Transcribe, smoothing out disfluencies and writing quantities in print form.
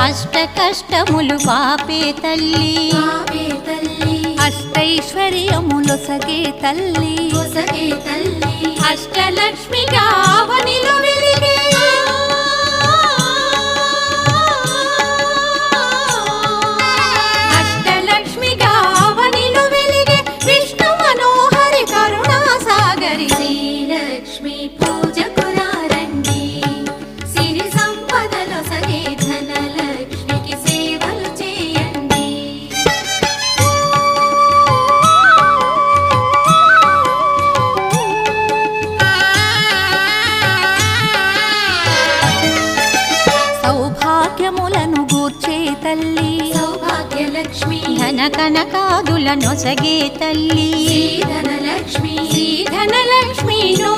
అష్ట కష్టములు పాపే తల్లి అష్టైశ్వర్యములొసగే తల్లి అష్టలక్ష్మిగా అవనిలో వెలిగే అష్టలక్ష్మిగా అవనిలో వెలిగే విష్ణు మనోహరి కరుణా సాగరి శ్రీలక్ష్మి పూజకు రండి సిరి సంపదలో సగే ధనలక్ష్మికి సేవలు చేయండి. సౌభాగ్యములను గూర్చే తల్లి సౌభాగ్యలక్ష్మి ధన కనకాదుల నొసగే తల్లి ధనలక్ష్మి ధనలక్ష్మి నో